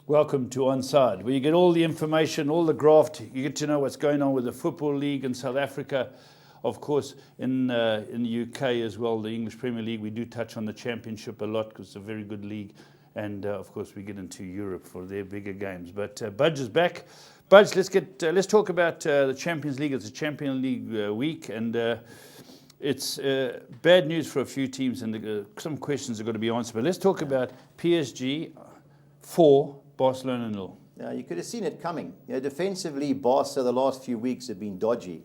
Welcome to Onside, where you get all the information, all the graft. You get to know what's going on with the Football League in South Africa. Of course, in the UK as well, the English Premier League, we do touch on the Championship a lot because it's a very good league. And, of course, we get into Europe for their bigger games. But Budge is back. Budge, let's talk about the Champions League. It's a Champions League week, and it's bad news for a few teams, and some questions are going to be answered. But let's talk about PSG 4, Barcelona 0. Yeah, you could have seen it coming. Defensively, Barca the last few weeks have been dodgy.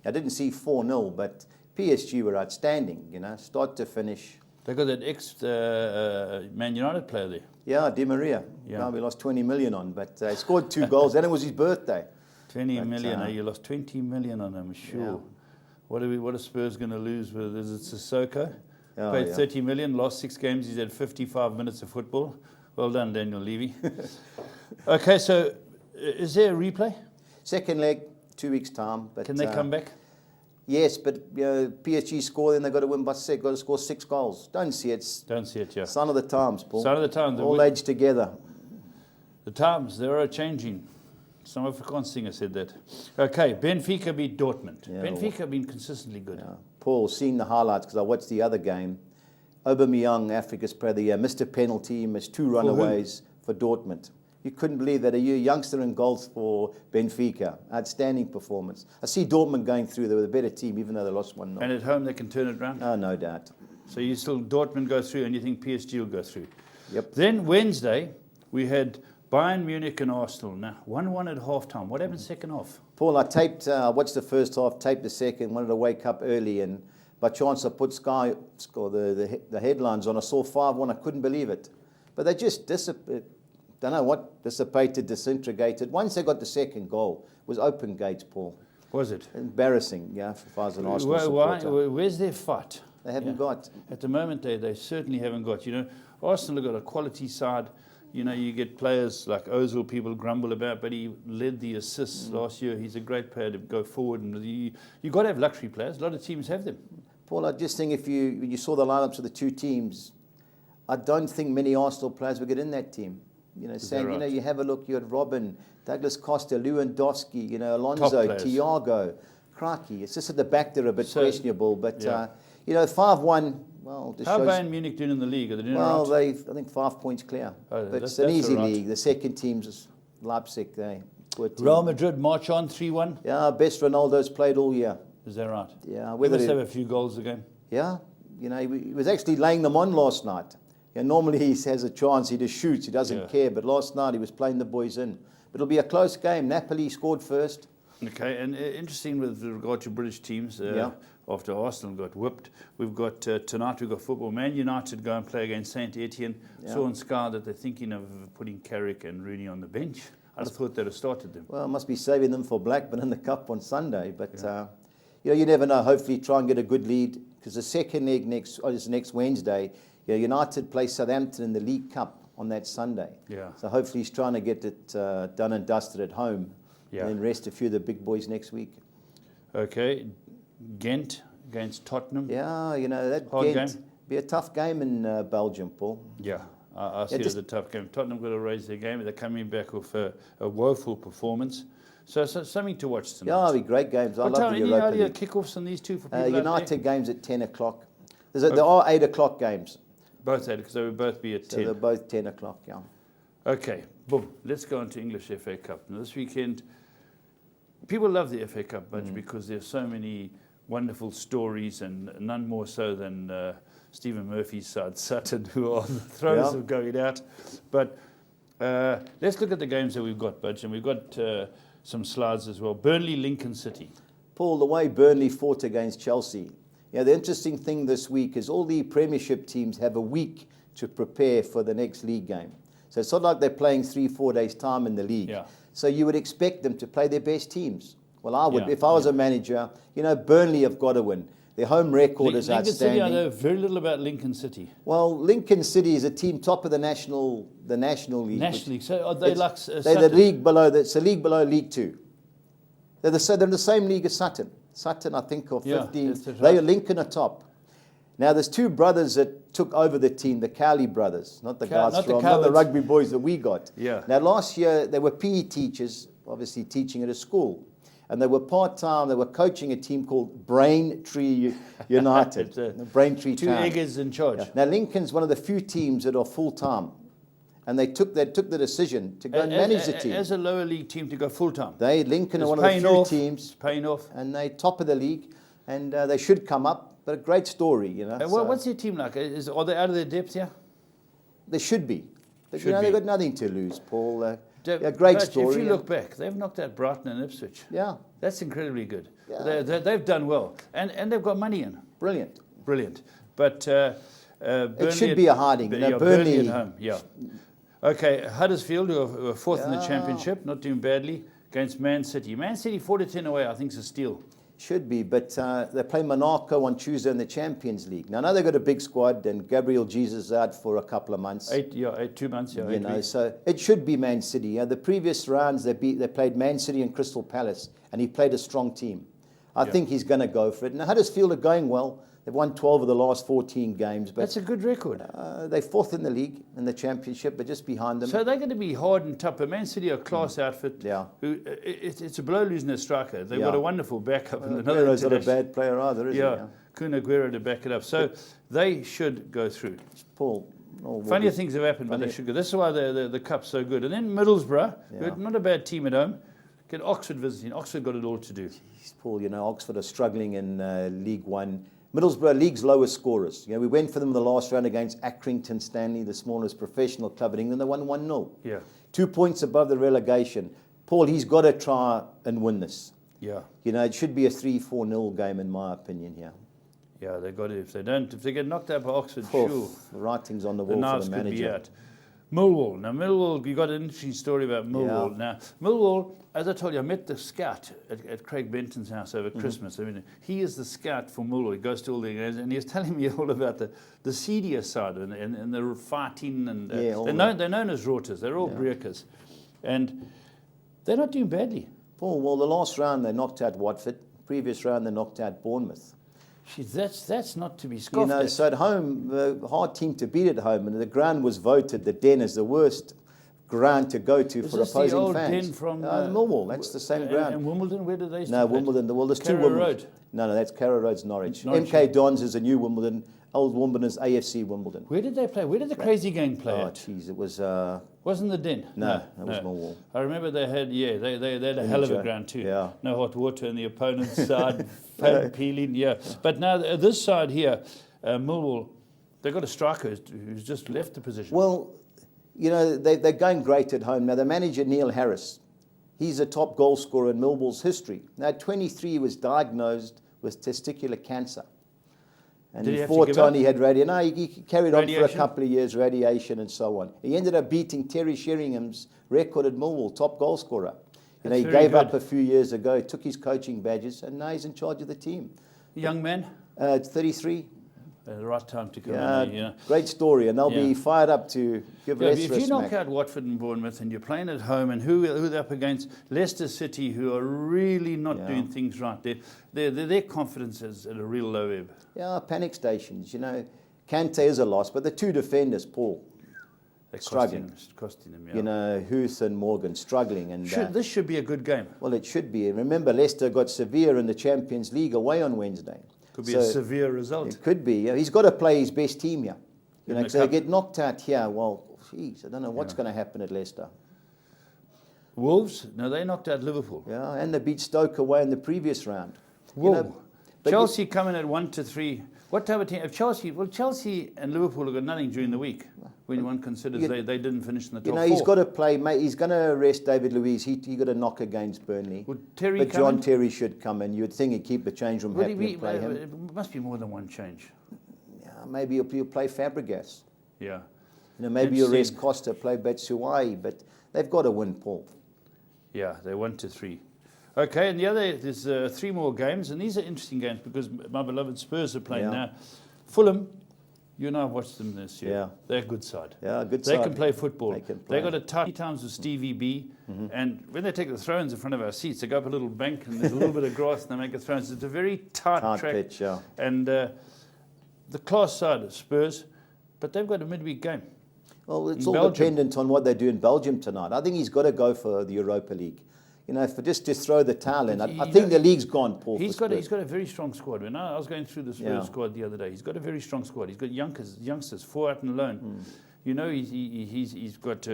I didn't see 4-0, but PSG were outstanding, start to finish. They got that ex-Man United player there. Yeah, Di Maria. Yeah. Now we lost 20 million on, but he scored 2 goals, and it was his birthday. 20 million. You lost 20 million on him, sure. Yeah. What are Spurs going to lose with? Is it Sissoko? Oh, Played yeah. 30 million, last 6 games, he's had 55 minutes of football. Well done, Daniel Levy. Okay, so is there a replay? Second leg, 2 weeks' time. But, Can they come back? Yes, but PSG score, then they've got to win by 6, got to score 6 goals. Don't see it. Don't see it, yeah. Sign of the times, Paul. Sign of the times. All age together. The times, they are changing. Some Afrikaans singer said that. Okay, Benfica beat Dortmund. Yeah, Benfica have been consistently good. Yeah. Paul, seen the highlights because I watched the other game. Aubameyang, Africa's Player of the Year, missed a penalty, missed 2 runaways for Dortmund. You couldn't believe that. A youngster in goals for Benfica. Outstanding performance. I see Dortmund going through. They were the better team, even though they lost 1-0. And at home they can turn it around? Oh, no doubt. So you still, Dortmund go through and you think PSG will go through? Yep. Then Wednesday, we had Bayern Munich and Arsenal. Now, 1-1 at half-time. What happened second half? Paul, I watched the first half, taped the second, wanted to wake up early, and by chance I put Sky score the headlines on. I saw 5-1. I couldn't believe it. But they just dissipated, disintegrated. Once they got the second goal, it was open gates, Paul. Was it? Embarrassing, if I was an Arsenal supporter. Where's their fight? They haven't got. At the moment, they certainly haven't got. Arsenal have got a quality side. You get players like Ozil, people grumble about, but he led the assists last year. He's a great player to go forward. And you've got to have luxury players. A lot of teams have them. Paul, I just think when you saw the lineups of the 2 teams, I don't think many Arsenal players would get in that team. Saying, right? You have a look, you had Robin, Douglas Costa, Lewandowski, Alonso, Thiago, Kraki. It's just at the back they're a bit questionable. But, 5-1, well, just How shows. Bayern Munich doing in the league? Are they doing Well, all right? I think 5 points clear. Oh, but it's that's an easy all right. league. The second team's is Leipzig. Poor team. Real Madrid march on 3-1. Yeah, best Ronaldo's played all year. Is that right? Yeah, He must have a few goals a game. Yeah, he was actually laying them on last night. Normally he has a chance, he just shoots, he doesn't care. But last night he was playing the boys in. But it'll be a close game. Napoli scored first. Okay, and interesting with regard to British teams. After Arsenal got whipped, we've got tonight. We've got football. Man United go and play against Saint Etienne. Saw on Sky that they're thinking of putting Carrick and Rooney on the bench. I'd have thought they'd have started them. Well, must be saving them for Blackburn in the Cup on Sunday. But you never know. Hopefully, try and get a good lead because the second leg is next Wednesday. United play Southampton in the League Cup on that Sunday. Yeah. So hopefully he's trying to get it done and dusted at home. Yeah. And then rest a few of the big boys next week. Okay. Ghent against Tottenham. Yeah, that Hard Ghent game. Be a tough game in Belgium, Paul. Yeah, I see it as a tough game. Tottenham got to raise their game. They're coming back off a woeful performance. So something to watch tonight. Yeah, it'll be great games. I love the any Europa earlier League. kickoffs on these two for people United games at 10 o'clock. There are 8 o'clock games. Both 8, because they would both be at So 10. they're both 10 o'clock, yeah. Okay, boom. Let's go on to English FA Cup. Now, this weekend, people love the FA Cup, Budge, because there's so many wonderful stories, and none more so than Stephen Murphy's side, Sutton, who are on the throes of going out. But let's look at the games that we've got, Budge, and we've got some slides as well. Burnley, Lincoln City. Paul, the way Burnley fought against Chelsea. The interesting thing this week is all the Premiership teams have a week to prepare for the next league game. So it's not like they're playing 3-4 days' time in the league. Yeah. So you would expect them to play their best teams. Well, I would. If I was a manager, Burnley have got to win. Their home record is Lincoln outstanding. City, I know very little about Lincoln City. Well, Lincoln City is a team top of the National League. National League. So are they like They're the Sutton? league below. It's a league below League 2. They're in the same league as Sutton. Sutton, I think, are 15. that's right. They are Lincoln are top. Now, there's two brothers that took over the team, the Cowley brothers, not the guys not the from, not the cowards. rugby boys that we got. Yeah. Now, last year, they were PE teachers, obviously teaching at a school. And they were part-time, they were coaching a team called Braintree United. Braintree Two Town. Eggers in charge. Yeah. Now, Lincoln's one of the few teams that are full-time. And they took the decision to go and manage the team. As a lower league team to go full-time. Lincoln are It's one of the paying few off. teams. It's paying off. And they're top of the league. And they should come up. But a great story, you know. And So what's their team like? Are they out of their depth here? they should be. Should be. They've got nothing to lose, Paul. Yeah, great Coach, story. If you and- look back, they've knocked out Brighton and Ipswich. Yeah, That's incredibly good. Yeah. They've done well. And they've got money in. brilliant. Brilliant. But Burnley should be a hiding. But, No, yeah, Burnley- at home, yeah. Okay, Huddersfield, who are fourth in the Yeah. championship, not doing badly, against Man City. Man City 4-10 away, I think it's a steal. Should be, but they play Monaco on Tuesday in the Champions League. Now, I know they've got a big squad, and Gabriel Jesus is out for a couple of months. 2 months, yeah. You 8 know, weeks. so it should be Man City. Yeah, the previous rounds they played Man City and Crystal Palace, and he played a strong team. I think he's going to go for it. Now, Huddersfield are going well. They've won 12 of the last 14 games, but That's a good record. they're fourth in the league in the Championship, but just behind them. So they're going to be hard and tough. But Man City are a class outfit. Yeah. It's a blow losing a striker. They've Yeah. got a wonderful backup. And another Aguero's not a international- bad player either, is he? Yeah, Kun Aguero to back it up. So they should go through. Paul. Funnier things have happened, but they should go. This is why the cup's so good. And then Middlesbrough, Yeah. not a bad team at home. Get Oxford visiting. Oxford got it all to do. Paul, you know, Oxford are struggling in League One. Middlesbrough, league's lowest scorers. You know, we went for them in the last round against Accrington Stanley, the smallest professional club in England. They won 1-0. Yeah, 2 points above the relegation. Paul, he's got to try and win this. yeah, You know, it should be a 3-4-0 game in my opinion here. yeah. They got it. If they get knocked out by Oxford, Oh, sure, the writing's on the the wall knives for the could be manager. out. Millwall. Now, Millwall, you got an interesting story about Millwall. Yeah. Now, Millwall, as I told you, I met the scout at Craig Benton's house over Christmas. I mean, he is the scout for Millwall. He goes to all the games, and he was telling me all about the seedier side and the fighting. And they're known as Rotters. They're all breakers. And they're not doing badly. Paul, well, the last round they knocked out Watford. Previous round they knocked out Bournemouth. Jeez, that's not to be You scoffed know, at. so at home, the hard team to beat at home, and the ground was voted, the Den, as the worst ground to go to Is for this the opposing old fans. Den from Millwall, that's the same ground. And Wimbledon, where did they used No, to play? Wimbledon, well, there's two Carrow Wimbledon. Road. No, that's Carrow Road's Norwich. Norwich. MK Dons is a new Wimbledon. Old Wimbledon is AFC Wimbledon. Where did they play? Where did the Crazy Gang play Oh, at? jeez, it was... Wasn't the Den? No, that was Millwall. I remember they had they had a hell of a Joe. ground too. Yeah. No hot water on the opponent's side, fan peeling. Yeah, but now this side here, Millwall, they got a striker who's just left the position. Well, you know, they're going great at home. Now, the manager, Neil Harris, he's a top goal scorer in Millwall's history. Now, at 23, he was diagnosed with testicular cancer. And Did he he have to fought give on, up? he had no, he carried on for a Radiation? couple of years, radiation and so on. He ended up beating Terry Sheringham's record at Millwall, top goal scorer. You know, he That's very gave up good. a few years ago, took his coaching badges, and now he's in charge of the team. Young man, 33. the right time to come Yeah, in. You know. great story, and they'll Yeah. be fired up to give Yeah, Leicester if you a knock smack. out Watford and Bournemouth and you're playing at home, and who they're up against, Leicester City, who are really not Yeah. doing things right, their confidence is at a real low ebb. Yeah, panic stations. You know, Kante is a loss, but the two defenders, Paul, They're Struggling. costing them. Yeah. you know, Huth and Morgan, struggling. And This should be a good game. well, it should be. Remember, Leicester got Sevilla in the Champions League away on Wednesday. Could be So a severe result. It could be. Yeah, he's got to play his best team here. You In know, the so they cup. get knocked out here. Well, geez, I don't know what's going to happen at Leicester. Wolves, no, they knocked out Liverpool. Yeah, and they beat Stoke away in the previous round. Whoa. You know, but Chelsea coming at 1-3. What type of team? If Chelsea and Liverpool have got nothing during the week. When one considers You- they didn't finish in the top You know, four. he's got to play. Mate, he's going to arrest David Luiz. He got a knock against Burnley. Would Terry But come John in? Terry should come in. You'd think he'd keep the change room Would happy he be, and play him. it must be more than one change. Yeah, maybe he'll play Fabregas. Yeah. You know, maybe you'll rest Interesting. Costa, play Batshuayi. But they've got to win, Paul. Yeah, they're 1-3. Okay, and there's 3 more games, and these are interesting games because my beloved Spurs are playing Yeah. now. Fulham, you and I have watched them this year. Yeah. They're a good side. Yeah, good They side. can play football. They can They play. got a tight times with Stevie B, and when they take the thrones in front of our seats, they go up a little bank and there's a little bit of grass and they make a thrones. It's a very tight Tight track. pitch, yeah. And the class side of Spurs, but they've got a midweek game. Well, it's In all Belgium. dependent on what they do in Belgium tonight. I think he's got to go for the Europa League. You know, for just to throw the towel in. But I think the league's gone, Paul. He's for got Spurs. a very strong squad. When I was going through the Spurs Yeah. squad the other day, he's got a very strong squad. He's got youngsters, 4 out on loan. You know, he's got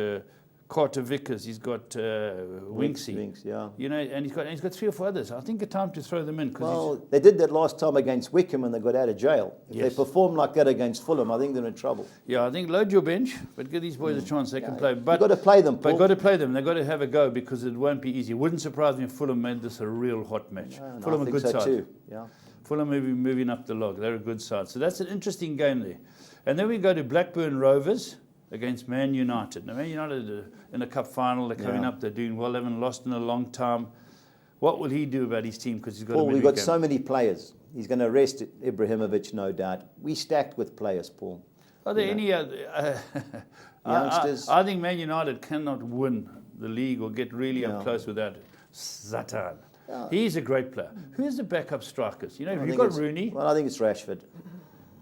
Carter Vickers, he's got Winksy. Winks, yeah. You know, and he's got 3 or 4 others. I think it's time to throw them in. Well, they did that last time against Wickham when they got out of jail. If Yes. they perform like that against Fulham, I think they're in trouble. yeah, I think load your bench, but give these boys a chance. They can play. You've But got to play them, But Paul. got to play them. They've got to have a go because it won't be easy. It wouldn't surprise me if Fulham made this a real hot match. And Fulham I a think good so side. too. Yeah. Fulham may be moving up the log. They're a good side. So that's an interesting game there. And then we go to Blackburn Rovers against Man United. Now, Man United in a cup final. They're coming Yeah. up. They're doing well. They haven't lost in a long time. What will he do about his team? Because he's got Paul, a we've midweek got game. so many players. He's going to rest Ibrahimovic, no doubt. We stacked with players, Paul. Are there you any other... Youngsters? I think Man United cannot win the league or get really up Yeah. close without Zlatan. Yeah. He's a great player. Who's the backup strikers? You know, I you've think got it's- Rooney, Well, I think it's Rashford.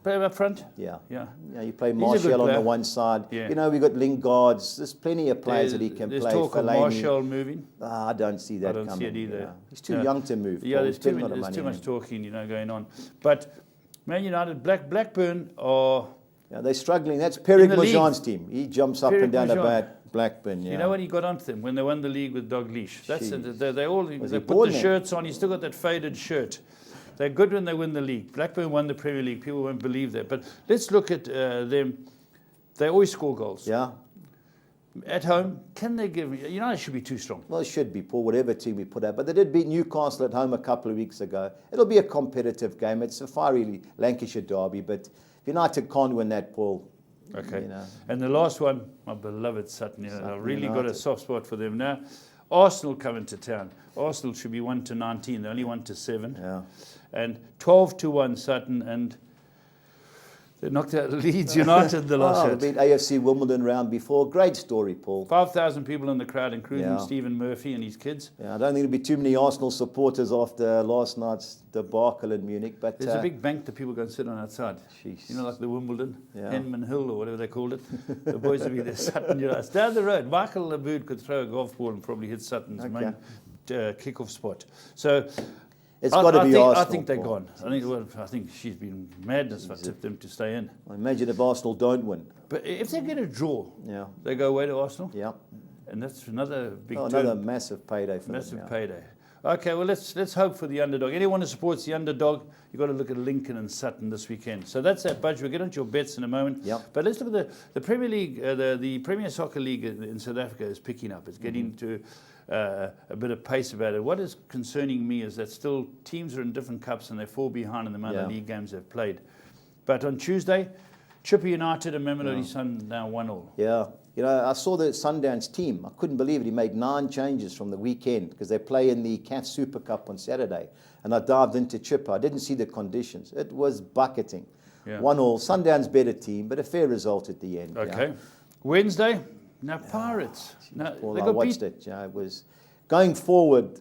play up front. Yeah. Yeah. Yeah, you play He's a good Martial on player. the one side. Yeah. You know, we've got Lingards. There's plenty of players that he can There's play. talk of Fellaini. Martial moving. I don't see that I don't coming. see it either. Yeah. He's too No. young to move. Yeah, Paul. there's We too, spend a lot many, of there's too money much on him. talking, you know, going on. But Man United, Blackburn are... Yeah, they're struggling. That's Perik the league. Mojan's team. He jumps up Perik and down Mojan. about Blackburn. Yeah. You know when he got onto them? When they won the league with Dalglish. That's it. Jeez. They all Was they he put born the then? shirts on. He's still got that faded shirt. They're good when they win the league. Blackburn won the Premier League. People won't believe that. But let's look at them. They always score goals. Yeah. At home, can they give... United should be too strong. Well, it should be, Paul, whatever team we put out. But they did beat Newcastle at home a couple of weeks ago. It'll be a competitive game. It's a fiery Lancashire derby, but United can't win that, Paul. Okay. You know. And the last one, my beloved Sutton. You know, Sutton I've really got a United. soft spot for them now. Arsenal coming to town. Arsenal should be 1-19. They only 1-7. Yeah. And 12-1 Sutton, and they knocked out Leeds United the last Oh, hit. they beat AFC Wimbledon round before. Great story, Paul. 5,000 people in the crowd, including Yeah. Stephen Murphy and his kids. Yeah, I don't think there'll be too many Arsenal supporters after last night's debacle in Munich. But There's a big bank that people go and sit on outside. Jeez. You know, like the Wimbledon, Yeah. Henman Hill or whatever they called it. The boys will be there, Sutton United. It's down the road. Michael Laboud could throw a golf ball and probably hit Sutton's Okay. main kickoff spot. So it's got to be I Arsenal. think they're Paul. gone. I think she's been madness if I tipped them to stay in. I imagine if Arsenal don't win. But if they get a draw, Yeah. they go away to Arsenal, Yeah. and that's another big Oh, turn. another massive payday for Massive them. Yeah. payday. Okay, well, let's hope for the underdog. Anyone who supports the underdog, you've got to look at Lincoln and Sutton this weekend. So that's that budget. We'll get onto your bets in a moment. Yep. But let's look at the Premier League. The Premier Soccer League in South Africa is picking up. It's getting to a bit of pace about it. What is concerning me is that still teams are in different cups and they fall behind in the amount of Yeah. league games they've played. But on Tuesday, Chipper United and Mamelodi Sundowns 1-1. Yeah. You know, I saw the Sundowns team. I couldn't believe it. He made 9 changes from the weekend because they play in the CAF Super Cup on Saturday. And I dived into Chipper. I didn't see the conditions. It was bucketing. Yeah. 1-1. Sundowns better team, but a fair result at the end. yeah. Okay. Wednesday, now Pirates. Now, Well, they I got watched beat. it. You know, it was going forward.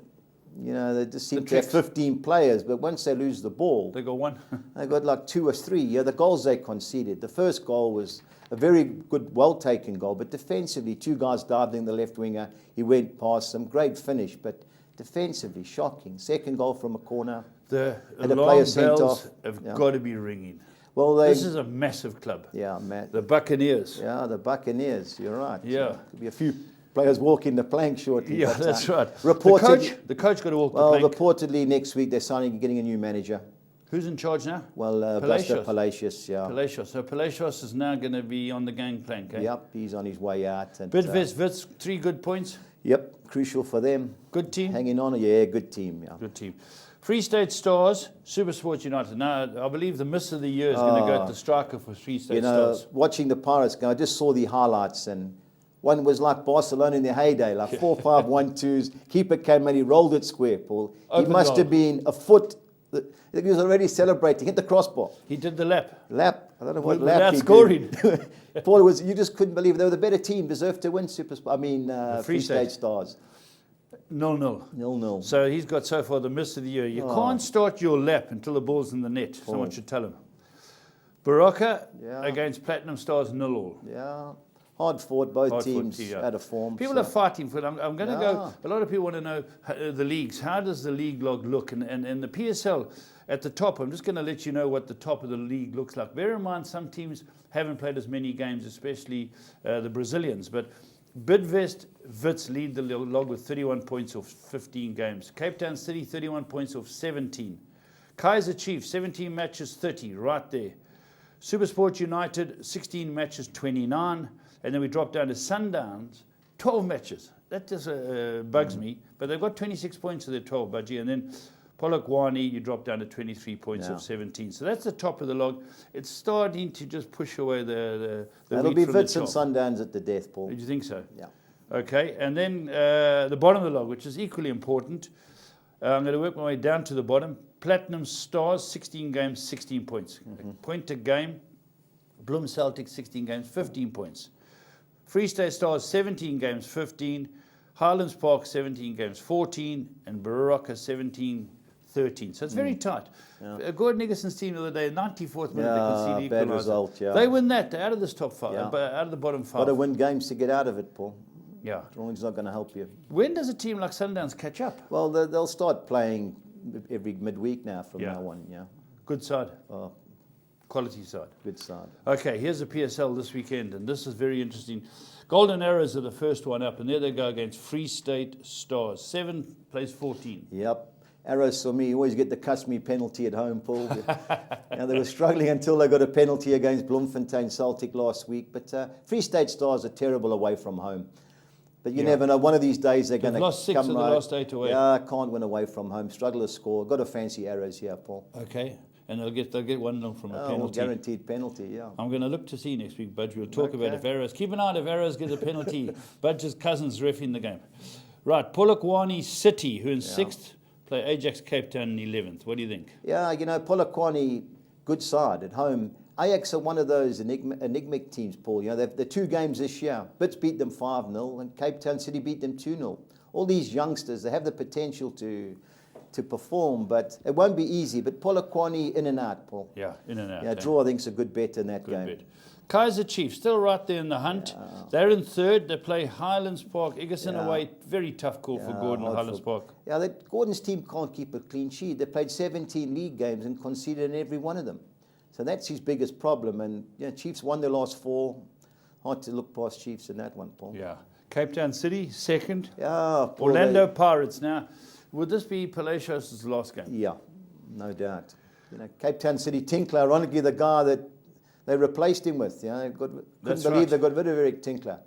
You know, they just seem The to have tricks. 15 players, but once they lose the ball, They got one. they got like 2 or 3. Yeah, the goals they conceded. The first goal was a very good, well-taken goal, but defensively, 2 guys dived in the left winger. He went past them. Great finish, but defensively, shocking. Second goal from a corner. The And the alarm player sent bells off. have Yeah. got to be ringing. Well, they, This is a massive club. yeah, Matt. The Buccaneers. Yeah, the Buccaneers. You're right. Yeah. Could be a few players walking the plank shortly. Yeah, but, that's right. Reported, The coach got to walk well, the plank. reportedly next week they're getting a new manager. Who's in charge now? Well, Palacios. Buster Palacios, yeah. Palacios. So Palacios is now going to be on the gangplank. Eh? Yep, he's on his way out. And, Bidvest Wits, 3 good points. yep, crucial for them. Good team. Hanging on, yeah, good team. Yeah. Good team. Free State Stars, Super Sports United. Now, I believe the miss of the year is going to go to the striker for Free State You know, Stars. watching the Pirates go, I just saw the highlights, and one was like Barcelona in their heyday, like 4-5-1-2s. Keeper came and he rolled it square, Paul. He Open must goal. have been a foot. He was already celebrating. Hit the crossbar. He did the lap. Lap. I don't know what Without lap he scoring. did. Paul, it was, you just couldn't believe it. They were the better team, deserved to win Free Free State. State Stars. 0-0. 0-0. So he's got so far the miss of the year. You Oh. can't start your lap until the ball's in the net. Someone should tell him. Baraka Yeah. against Platinum Stars 0-0. Yeah. Hard fought, both Hard fought, teams yeah. out of form. People so- are fighting for it. I'm going to Yeah. go. A lot of people want to know the leagues. How does the league log look? And the PSL at the top, I'm just going to let you know what the top of the league looks like. Bear in mind, some teams haven't played as many games, especially the Brazilians. But Bidvest Wits lead the log with 31 points off 15 games. Cape Town City, 31 points off 17. Kaizer Chiefs, 17 matches, 30, right there. Supersport United, 16 matches, 29. And then we drop down to Sundowns, 12 matches. That just bugs me. But they've got 26 points of their 12, Budgie. And then Polokwane, you drop down to 23 points Yeah. of 17. So that's the top of the log. It's starting to just push away the It'll wheat be from the Wits and chaff. Sundowns at the death, Paul. Do you think so? Yeah. Okay, and then the bottom of the log, which is equally important. I'm going to work my way down to the bottom. Platinum Stars, 16 games, 16 points. Point a game. Bloem Celtic, 16 games, 15 points. Free State Stars, 17 games, 15. Highlands Park, 17 games, 14. And Baraka, 17, 13. So it's very tight. Yeah. Gordon Nickerson's team the other day, 94th minute, they conceded bad equaliser. result, yeah. They win that. They're out of this top five, Yeah. but out of the bottom Got five. to win games to get out of it, Paul. Yeah. Drawing's not going to help you. When does a team like Sundowns catch up? Well, they'll start playing every midweek now from Yeah. now on. Yeah. Good side, Oh, quality side. good side. Okay, here's the PSL this weekend, and this is very interesting. Golden Arrows are the first one up, and there they go against Free State Stars. 7 plays 14. Yep. Arrows for me, you always get the customary penalty at home, Paul. They were struggling until they got a penalty against Bloemfontein Celtic last week. But Free State Stars are terrible away from home. But you Yeah. never know. One of these days they're going to lost 6 come of the right. last 8 away. Yeah, can't win away from home. Struggle to score. Got to fancy Arrows here, Paul. Okay, and they'll get one of them from a Oh, penalty. guaranteed penalty, yeah. I'm going to look to see next week, Budge. We'll talk about Okay. if Arrows. Keep an eye on if Arrows get a penalty. Budge's cousins ref in the game. Right, Polokwane City, who in 6th, play Ajax Cape Town in 11th. What do you think? Yeah, Polokwane, good side at home. Ajax are one of those enigmatic teams, Paul. The 2 games this year. Bits beat them 5-0 and Cape Town City beat them 2-0. All these youngsters, they have the potential to perform, but it won't be easy. But Polokwane in and out, Paul. Yeah, in and out. Yeah, eh? draw I think is a good bet in that Good game. bit. Kaizer Chiefs, still right there in the hunt. They're in 3rd. They play Highlands Park. Egerton Yeah. away. Very tough call for Yeah, Gordon hard Highlands for- Park. Yeah, Gordon's team can't keep a clean sheet. They played 17 league games and conceded in every one of them. So that's his biggest problem. And Chiefs won their last 4. Hard to look past Chiefs in that one, Paul. Yeah. Cape Town City, 2nd. Yeah, Paul, Orlando Pirates. Now, would this be Palacios' last game? Yeah, no doubt. Cape Town City Tinkler, ironically the guy that they replaced him with. Couldn't That's believe right. they got rid of Eric Tinkler.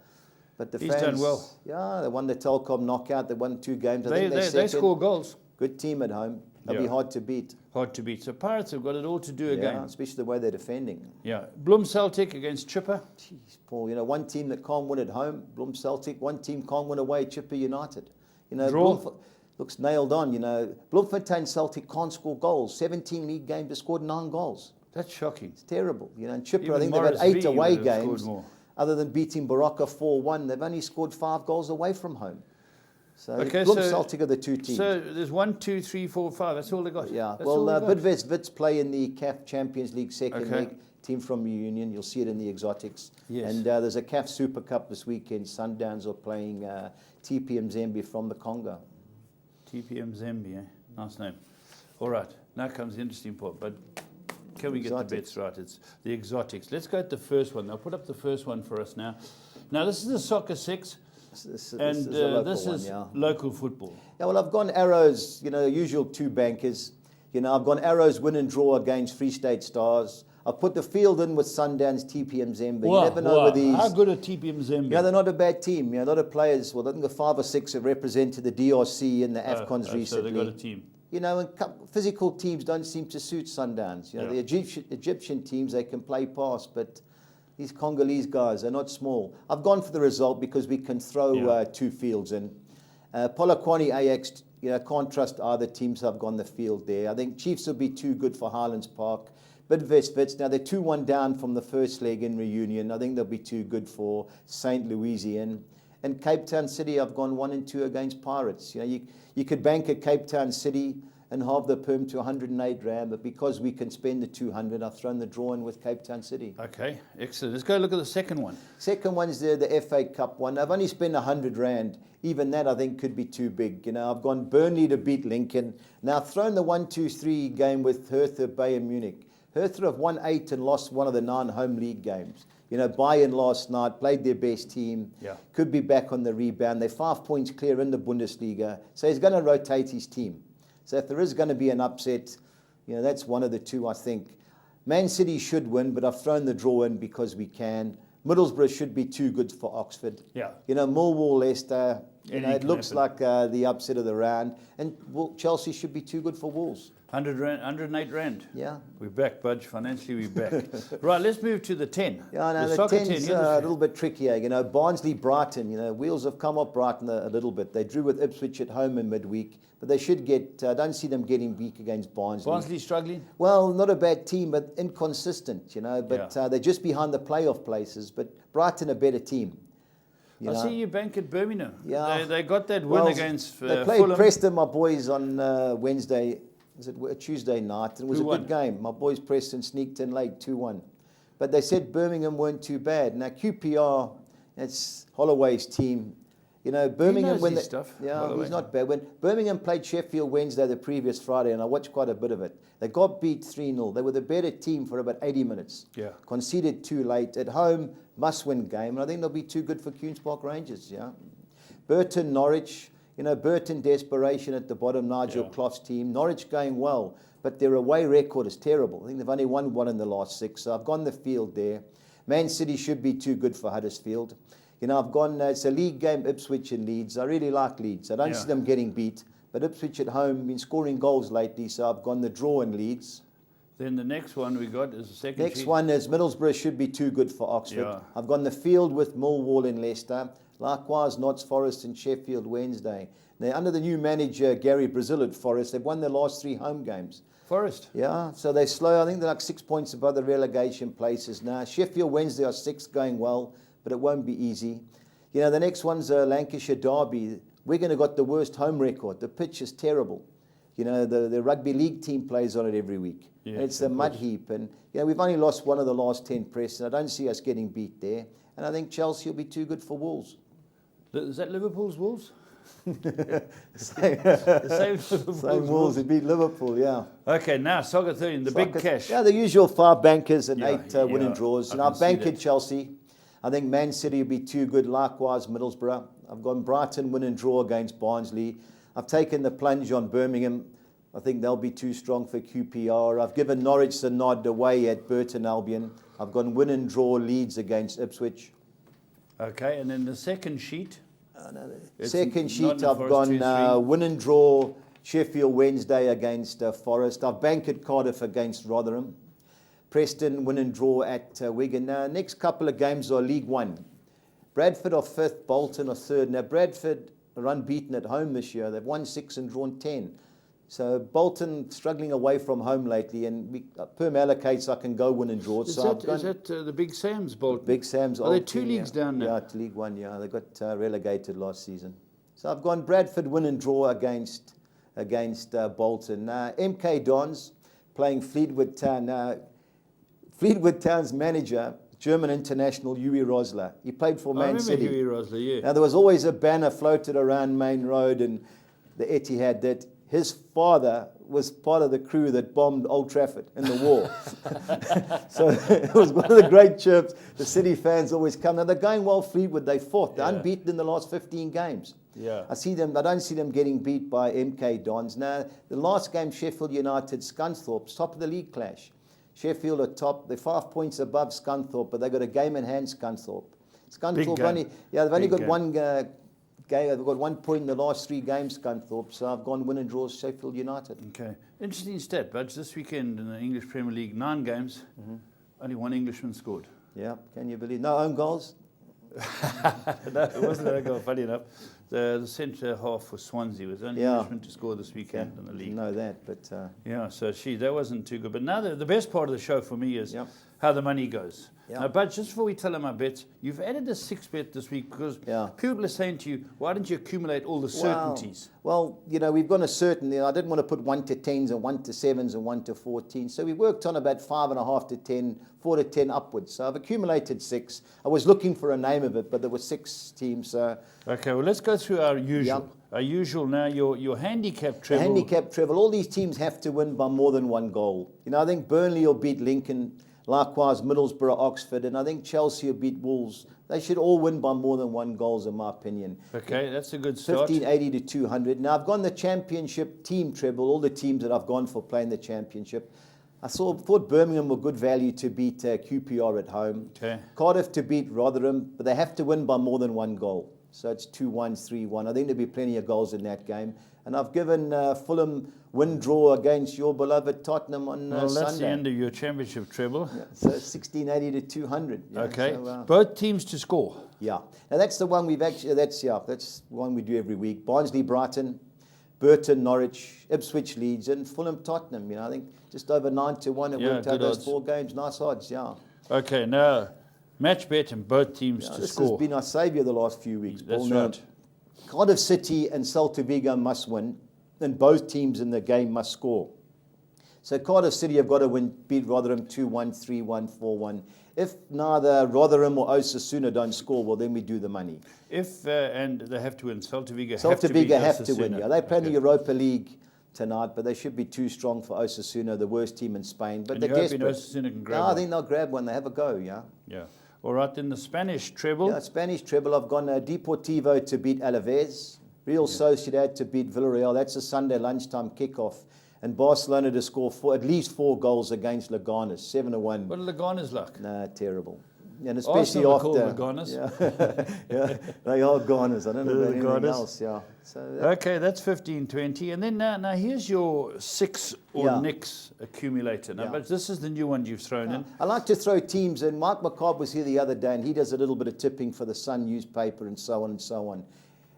But the He's fans, done well. Yeah, they won the Telkom knockout. They won 2 games. I They think they're they second. score goals. Good team at home. They'll be Yeah. hard to beat. Hard to beat. So Pirates have got it all to do Yeah, again. especially the way they're defending. Yeah. Bloem Celtic against Chipper. Jeez, Paul, one team that can't win at home, Bloem Celtic. One team can't win away, Chipper United. Draw. Looks nailed on. Bloemfontein Celtic can't score goals. 17 league games, they scored 9 goals. That's shocking. It's terrible. And Chipper, Even I think they've had Morris 8 V away would have scored games. more. Other than beating Baraka 4-1, they've only scored 5 goals away from home. So Okay, Bloem so- Celtic are the 2 teams. So there's 1, 2, 3, 4, 5. That's all they got. Yeah, That's well, all they got. Bidvest Wits play in the CAF Champions League second Okay. leg. Team from Union, you'll see it in the Exotics. Yes. And there's a CAF Super Cup this weekend. Sundowns are playing TPM Zambia from the Congo. TPM Zambia. Nice name. All right. Now comes the interesting part. But can we get the Exotics. bets right? It's the Exotics. Let's go at the first one. They'll put up the first one for us now. Now, this is the Soccer 6. This And is a local this one, is yeah. local football. Yeah, well, I've gone Arrows, usual 2 bankers. I've gone Arrows win and draw against Free State Stars. I've put the field in with Sundowns, TPM Zambia. You never know with these. How good are TPM Zambia? Yeah, they're not a bad team. A lot of players, well, I think the 5 or 6 have represented the DRC in the AFCONs So recently. they've got a team. And physical teams don't seem to suit Sundowns. Yeah. The Egyptian teams, they can play past, but these Congolese guys are not small. I've gone for the result because we can throw Yeah. 2 fields in. Polokwane Ajax, can't trust either team, so I've gone the field there. I think Chiefs will be too good for Highlands Park. Bidvest Wits, now they're 2-1 down from the first leg in reunion. I think they'll be too good for St. Louisian. And Cape Town City, I've gone 1 and 2 against Pirates. You could bank at Cape Town City and halve the perm to 108 Rand. But because we can spend the 200, I've thrown the draw in with Cape Town City. Okay, excellent. Let's go look at the second one. Second one's the FA Cup one. I've only spent 100 Rand. Even that I think could be too big. You know, I've gone Burnley to beat Lincoln. Now I've thrown the 1-2-3 game with Hertha, Bayern Munich. Hertha have won 8 and lost one of the 9 home league games. You know, Bayern last night played their best team. Yeah. Could be back on the rebound. They're 5 points clear in the Bundesliga. So he's going to rotate his team. So if there is going to be an upset, you know, that's one of the two, I think. Man City should win, but I've thrown the draw in because we can. Middlesbrough should be too good for Oxford. Yeah. You know, Millwall, Leicester, you know, Anything it can looks happen. like the upset of the round. And Chelsea should be too good for Wolves. 100 Rand, 108 Rand. Yeah. We're back, Budge. Financially, we're back. Right, let's move to the 10. Yeah, no, the soccer 10's here's a little bit trickier. You know, Barnsley-Brighton, you know, wheels have come off Brighton a little bit. They drew with Ipswich at home in midweek, but they should get, I don't see them getting weak against Barnsley. Barnsley struggling? Well, not a bad team, but inconsistent, you know, but they're just behind the playoff places, but Brighton a better team. I see you bank at Birmingham. Yeah. They got that win against They played Fulham. Preston, my boys, on Wednesday. Was it Tuesday night? And it was Who a won? good game. My boys Preston sneaked in late, 2-1. But they said Birmingham weren't too bad. Now QPR, it's Holloway's team. You know, Birmingham knows when his they, stuff, yeah, Holloway. he's not bad. When Birmingham played Sheffield Wednesday the previous Friday, and I watched quite a bit of it, they got beat 3-0. They were the better team for about 80 minutes. Yeah. Conceded too late. At home, must-win game. And I think they'll be too good for Queen's Park Rangers, yeah. Burton, Norwich. You know, Burton desperation at the bottom, Nigel Clough's team. Norwich going well, but their away record is terrible. I think they've only won 1 in the last 6, so I've gone the field there. Man City should be too good for Huddersfield. You know, I've gone, it's a league game, Ipswich and Leeds. I really like Leeds. I don't see them getting beat, but Ipswich at home been scoring goals lately, so I've gone the draw in Leeds. Then the next one we got is the second Next sheet. one is Middlesbrough should be too good for Oxford. Yeah. I've gone the field with Millwall and Leicester. Likewise, Notts Forest and Sheffield Wednesday. They're under the new manager, Gary Brazil at Forest. They've won their last 3 home games. Forest. Yeah, so they're slow. I think they're like 6 points above the relegation places now. Sheffield Wednesday are 6th going well, but it won't be easy. You know, the next one's Lancashire Derby. Wigan have got the worst home record. The pitch is terrible. You know, the rugby league team plays on it every week. Yes, and it's a mud heap. And, you know, we've only lost 1 of the last 10 Preston. I don't see us getting beat there. And I think Chelsea will be too good for Wolves. Is that Liverpool's Wolves? Same, The same Liverpool's same Wolves. It beat Liverpool, yeah. Okay, now Soccer 13, the big cash. Yeah, the usual 5 bankers and 8 winning yeah, draws. I And can I've see banked that. Chelsea. I think Man City will be too good. Likewise, Middlesbrough. I've gone Brighton win and draw against Barnsley. I've taken the plunge on Birmingham. I think they'll be too strong for QPR. I've given Norwich the nod away at Burton Albion. I've gone win and draw Leeds against Ipswich. Okay, and then the second sheet. It's Second sheet, Nottingham I've Forest gone 2-3. win and draw Sheffield Wednesday against Forest. I've banked at Cardiff against Rotherham. Preston win and draw at Wigan. Now, next couple of games are League One. Bradford are 5th, Bolton are 3rd. Now, Bradford are unbeaten at home this year. They've won 6 and drawn 10. So Bolton struggling away from home lately, and Perm allocates I can go win and draw. Is So that the Big Sam's Bolton? Big Sam's Are old there 2 team, leagues yeah. down there? Yeah, it's League One, yeah. They got relegated last season. So I've gone Bradford win and draw against Bolton. MK Dons playing Fleetwood Town. Fleetwood Town's manager, German international Uwe Rosler. He played for Man City. Huey Rosler, yeah. Now, there was always a banner floated around Main Road and the Etihad that his father was part of the crew that bombed Old Trafford in the war. So it was one of the great chirps. The City fans always come. Now, they're going well, Fleetwood. They fought. They're unbeaten in the last 15 games. Yeah. I don't see them getting beat by MK Dons. Now, the last game, Sheffield United, Scunthorpe, top of the league clash. Sheffield are top. They're 5 points above Scunthorpe, but they've got a game in hand, Scunthorpe. Scunthorpe game. they've only Big got game. 1 game. They've got 1 point in the last 3 games, Scunthorpe. So I've gone win and draw Sheffield United. Okay. Interesting stat, Budge. This weekend in the English Premier League, 9 games, only 1 Englishman scored. Yeah, can you believe? No own goals? No, it wasn't that goal, funny enough. The centre half for Swansea was the only Englishman to score this weekend in the league. Know that, but Yeah, so that wasn't too good. But now the best part of the show for me is how the money goes. Yeah. Now, but just before we tell them our bets, you've added a 6 bet this week because people are saying to you, why don't you accumulate all the certainties? Well, you know, we've got a certainty. I didn't want to put 1 to 10s and 1 to 7s and 1 to 14. So we worked on about 5.5 to 10, 4 to 10 upwards. So I've accumulated 6. I was looking for a name of it, but there were 6 teams. So okay, well, let's go through our usual. Yep. Our usual now, your handicap treble. handicap treble. All these teams have to win by more than 1 goal. You know, I think Burnley will beat Lincoln. Likewise, Middlesbrough, Oxford, and I think Chelsea will beat Wolves. They should all win by more than 1 goal, in my opinion. Okay, that's a good start. 1580 to 200. Now, I've gone the championship team treble, all the teams that I've gone for playing the championship. I thought Birmingham were good value to beat QPR at home. Okay. Cardiff to beat Rotherham, but they have to win by more than 1 goal. So it's 2-1, 3-1. I think there'll be plenty of goals in that game. And I've given Fulham win-draw against your beloved Tottenham on Well, that's Sunday. the end of your championship treble. Yeah, so 1680 to 200. Yeah, Okay, so, both teams to score. yeah. Now that's the one we've actually, that's one we do every week. Barnsley, Brighton, Burton, Norwich, Ipswich, Leeds, and Fulham, Tottenham. You know, I think just over 9 to 1. It Yeah, worked out good those odds. 4 games. Nice odds, yeah. Okay, now match bet and both teams Yeah, to this score. has been our saviour the last few weeks. That's Paul. Now, right. Cardiff City and Celta Vigo must win, and both teams in the game must score. So Cardiff City have got to beat Rotherham 2-1, 3-1, 4-1. If neither Rotherham or Osasuna don't score, well, then we do the money. If and they have to win, Celta Vigo Celta Vigo have to win. Osasuna. Yeah, they play in the Okay. Europa League tonight, but they should be too strong for Osasuna, the worst team in Spain. But And they're you're hoping desperate. Osasuna can grab No, I one. think they'll grab one. They have a go. Yeah. Yeah. All right, then the Spanish treble. Yeah, Spanish treble. I've gone Deportivo to beat Alaves, Real Sociedad to beat Villarreal. That's a Sunday lunchtime kickoff. And Barcelona to score at least 4 goals against Leganes, 7-1. What are Leganes like? Nah, terrible. And especially Arsenal are after. called Leganes. Yeah, they are Ghaners. I don't know about anything Leganes. else. Yeah. So Okay, that's 1520. And then now here's your 6 or Yeah. nix accumulator. Now, Yeah. but this is the new one you've thrown in. I like to throw teams in. Mark McCobb was here the other day, and he does a little bit of tipping for the Sun newspaper and so on and so on.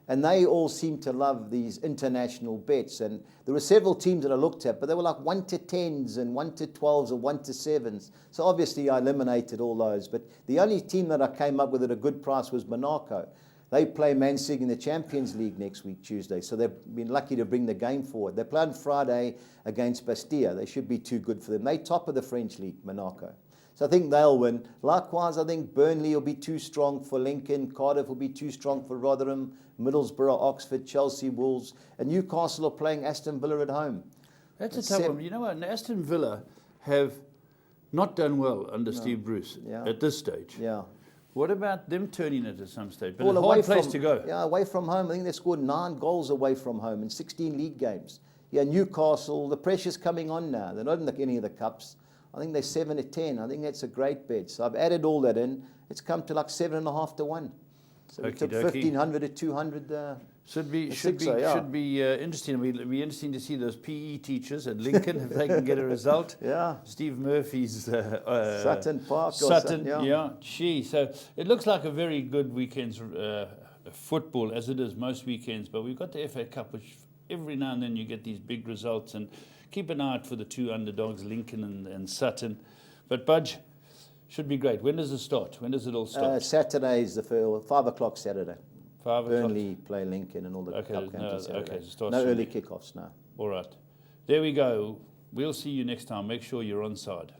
And they all seem to love these international bets. And there were several teams that I looked at, but they were like 1 to 10s and 1 to 12s or 1 to 7s. So obviously I eliminated all those. But the only team that I came up with at a good price was Monaco. They play Man City in the Champions League next week, Tuesday. So they've been lucky to bring the game forward. They play on Friday against Bastia. They should be too good for them. They top of the French league, Monaco. So I think they'll win. Likewise, I think Burnley will be too strong for Lincoln. Cardiff will be too strong for Rotherham. Middlesbrough, Oxford, Chelsea, Wolves. And Newcastle are playing Aston Villa at home. That's a It's tough seven- one. You know what? Aston Villa have not done well under Steve Bruce Yeah. at this stage. Yeah. What about them turning it at some stage? But Well, a hard place to go. Yeah, away from home. I think they scored 9 goals away from home in 16 league games. Yeah, Newcastle, the pressure's coming on now. They're not in any of the cups. I think they're 7 to 10. I think that's a great bet. So I've added all that in. It's come to like 7.5 to 1. So we took Okey-dokey. 1,500 to 200. Should be A sixer, yeah. interesting. It'll be interesting to see those PE teachers at Lincoln if they can get a result. Yeah. Steve Murphy's Sutton Park. Or Sutton, something, yeah. Gee, so it looks like a very good weekend's football, as it is most weekends. But we've got the FA Cup, which every now and then you get these big results. And keep an eye out for the 2 underdogs, Lincoln and Sutton. But Budge, should be great. When does it start? When does it all start? Saturday is the 5 o'clock Saturday. 5 o'clock. Burnley play Lincoln and all the Okay, cup games no, on Saturday. okay, so it starts No from early there. kickoffs now. All right. There we go. We'll see you next time. Make sure you're on side.